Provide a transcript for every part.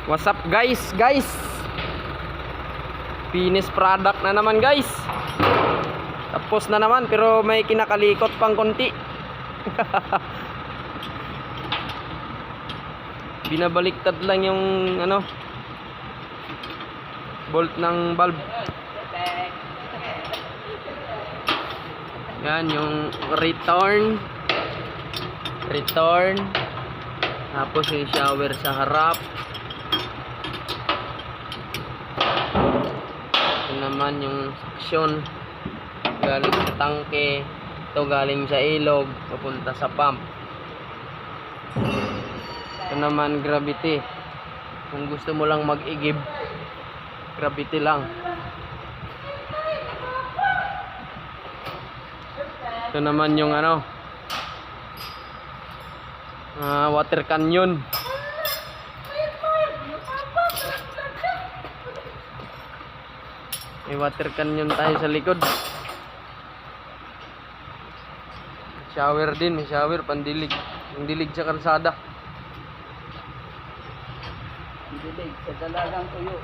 What's up guys? Finished product na naman guys. Tapos na naman pero may kinakalikot pang konti. Binabaliktad lang yung ano, bolt ng valve. Yan yung return. Tapos yung shower sa harap. Ito naman yung suction galing sa tangke. Ito galing sa ilog papunta sa pump. Ito naman gravity. Kung gusto mo lang mag-igib, gravity lang. Ito naman yung ano, water canyon. May water canyon tayo sa likod. Shower din, may shower pandilig. Yung dilig sa kalsada. Dilig sa dalagang tuyo.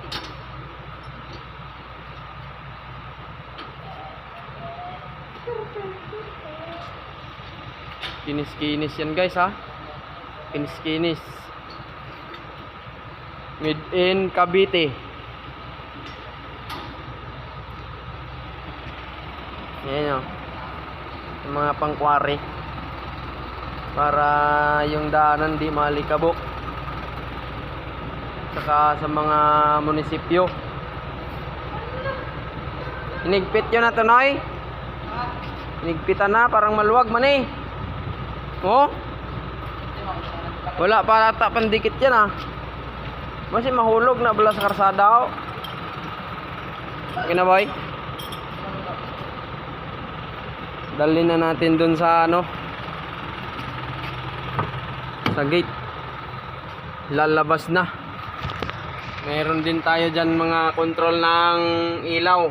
Kinis-kinis yan guys ha. Kinis-kinis. Made in Cavite. Yan o. Yung mga pangkwari. Para yung daanan di malikabok. Saka sa mga munisipyo. Inigpit yun na to, Noy. Inigpitan na, parang maluwag man eh. Oh? Wala pa ata pandikit yan ah. Masih mahulog na bala sa karsada oh. Okay na boy? Dalhin na natin dun sa ano, sa gate. Lalabas na. Meron din tayo dyan mga control ng ilaw.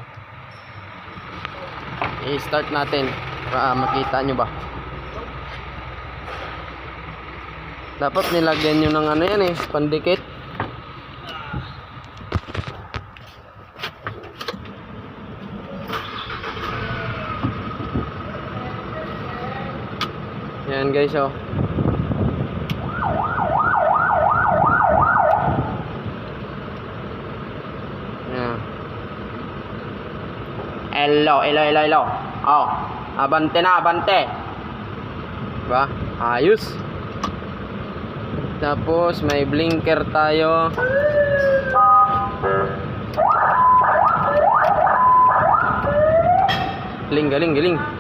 I-start natin para makita nyo ba. Dapat nilagyan nyo ng ano yan eh, pandikit. Yan guys oh. Yan. Hello. Oh, abante na, abante. Diba? Ayos. Tapos may blinker tayo. Galing.